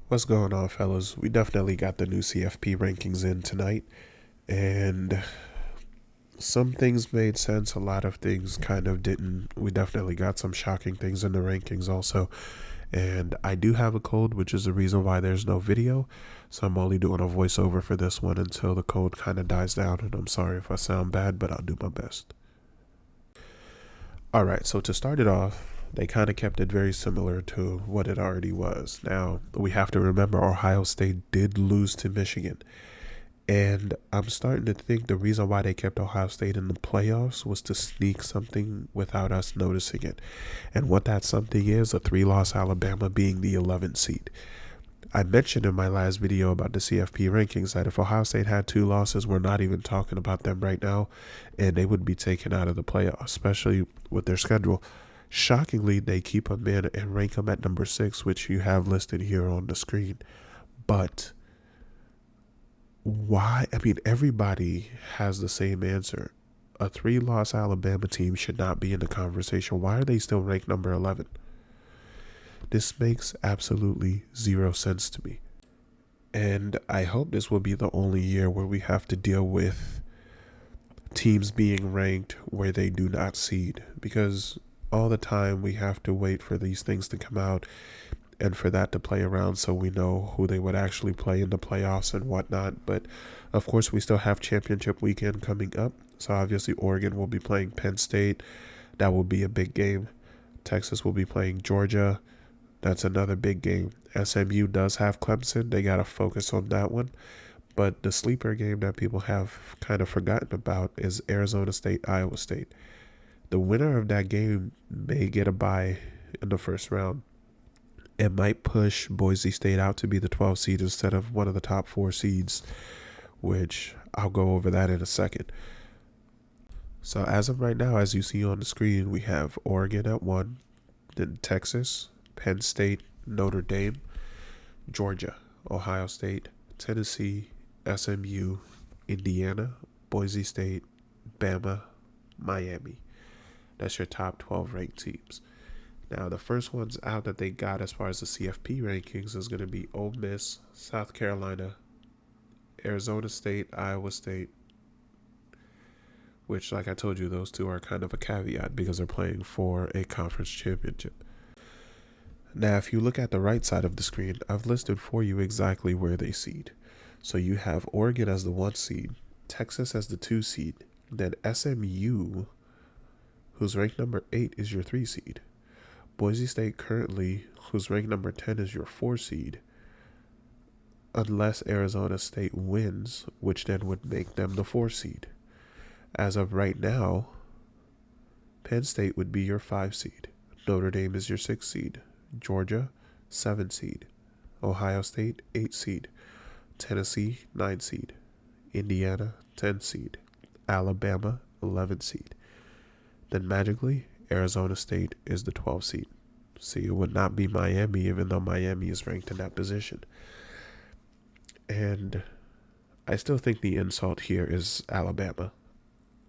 What's going on, fellas? We definitely got the new CFP rankings in tonight, and some things made sense, a lot of things kind of didn't. We definitely got some shocking things in the rankings also, and I do have a cold, which is the reason why there's no video, so I'm only doing a voiceover for this one until the cold kind of dies down, and I'm sorry if I sound bad, but I'll do my best. Alright, so to start it off, they kind of kept it very similar to what it already was. Now, we have to remember Ohio State did lose to Michigan. And I'm starting to think the reason why they kept Ohio State in the playoffs was to sneak something without us noticing it. And what that something is, a three-loss Alabama being the 11th seed. I mentioned in my last video about the CFP rankings that if Ohio State had two losses, we're not even talking about them right now, and they would be taken out of the playoffs, especially with their schedule. Shockingly, they keep them in and rank them at number 6, which you have listed here on the screen. But why? I mean, everybody has the same answer. A three-loss Alabama team should not be in the conversation. Why are they still ranked number 11? This makes absolutely zero sense to me. And I hope this will be the only year where we have to deal with teams being ranked where they do not seed, because all the time we have to wait for these things to come out and for that to play around so we know who they would actually play in the playoffs and whatnot. But of course, we still have championship weekend coming up. So obviously, Oregon will be playing Penn State. That will be a big game. Texas will be playing Georgia. That's another big game. SMU does have Clemson. They got to focus on that one. But the sleeper game that people have kind of forgotten about is Arizona State, Iowa State. The winner of that game may get a bye in the first round. It might push Boise State out to be the 12th seed instead of one of the top 4 seeds, which I'll go over that in a second. So as of right now, as you see on the screen, we have Oregon at 1, then Texas, Penn State, Notre Dame, Georgia, Ohio State, Tennessee, SMU, Indiana, Boise State, Bama, Miami. That's your top 12 ranked teams. Now, the first ones out that they got as far as the CFP rankings is going to be Ole Miss, South Carolina, Arizona State, Iowa State, which, like I told you, those two are kind of a caveat because they're playing for a conference championship. Now, if you look at the right side of the screen, I've listed for you exactly where they seed. So you have Oregon as the 1 seed, Texas as the 2 seed, then SMU, who's ranked number 8, is your 3 seed. Boise State currently, who's ranked number 10, is your 4 seed, unless Arizona State wins, which then would make them the 4 seed. As of right now, Penn State would be your 5 seed. Notre Dame is your 6 seed. Georgia, 7 seed. Ohio State, 8 seed. Tennessee, 9 seed. Indiana, 10 seed. Alabama, 11 seed. Then magically, Arizona State is the 12th seed. See, it would not be Miami, even though Miami is ranked in that position. And I still think the insult here is Alabama.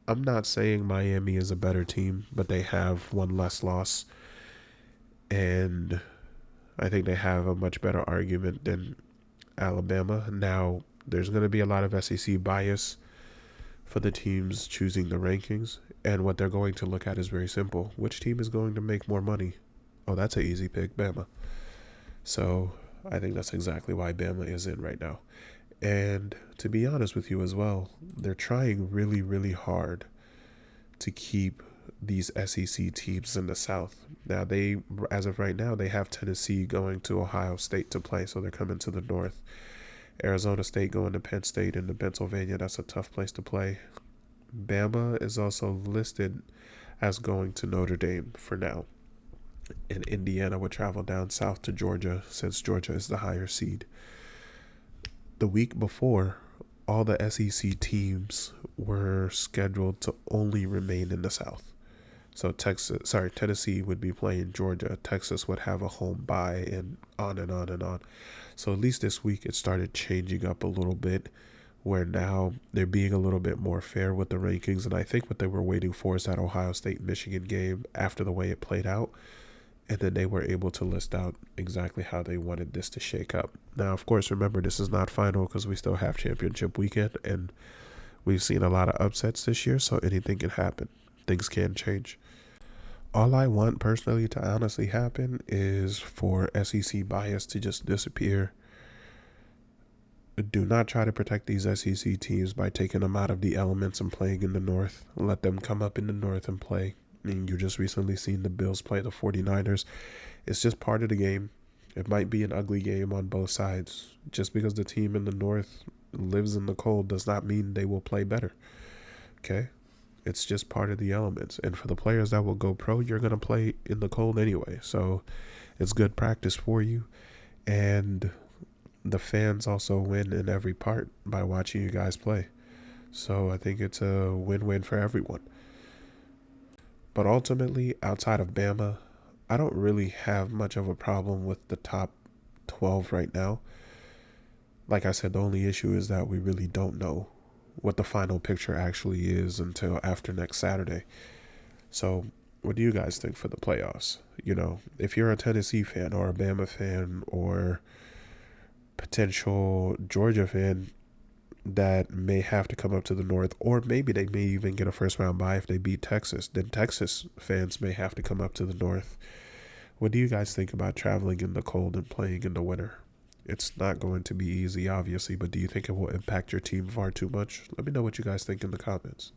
I'm not saying Miami is a better team, but they have one less loss. And I think they have a much better argument than Alabama. Now, there's going to be a lot of SEC bias for the teams choosing the rankings, and what they're going to look at is very simple. Which team is going to make more money? Oh, that's an easy pick, Bama. So I think that's exactly why Bama is in right now. And to be honest with you as well, they're trying really, really hard to keep these SEC teams in the South. Now, as of right now, they have Tennessee going to Ohio State to play, so they're coming to the North. Arizona State going to Penn State into Pennsylvania. That's a tough place to play. Bama is also listed as going to Notre Dame for now. And Indiana would travel down south to Georgia since Georgia is the higher seed. The week before, all the SEC teams were scheduled to only remain in the South. So Tennessee would be playing Georgia. Texas would have a home bye, and on and on and on. So at least this week it started changing up a little bit, where now they're being a little bit more fair with the rankings. And I think what they were waiting for is that Ohio State-Michigan game after the way it played out. And then they were able to list out exactly how they wanted this to shake up. Now, of course, remember, this is not final because we still have championship weekend, and we've seen a lot of upsets this year, so anything can happen. Things can change. All I want personally to honestly happen is for SEC bias to just disappear. Do not try to protect these SEC teams by taking them out of the elements and playing in the North. Let them come up in the North and play. I mean, you just recently seen the Bills play the 49ers. It's just part of the game. It might be an ugly game on both sides. Just because the team in the North lives in the cold does not mean they will play better. Okay? It's just part of the elements. And for the players that will go pro, you're going to play in the cold anyway. So it's good practice for you. And the fans also win in every part by watching you guys play. So I think it's a win-win for everyone. But ultimately, outside of Bama, I don't really have much of a problem with the top 12 right now. Like I said, the only issue is that we really don't know what the final picture actually is until after next Saturday. So what do you guys think for the playoffs? You know, if you're a Tennessee fan or a Bama fan or potential Georgia fan that may have to come up to the North, or maybe they may even get a first round bye if they beat Texas, then Texas fans may have to come up to the North. What do you guys think about traveling in the cold and playing in the winter? It's not going to be easy, obviously, but do you think it will impact your team far too much? Let me know what you guys think in the comments.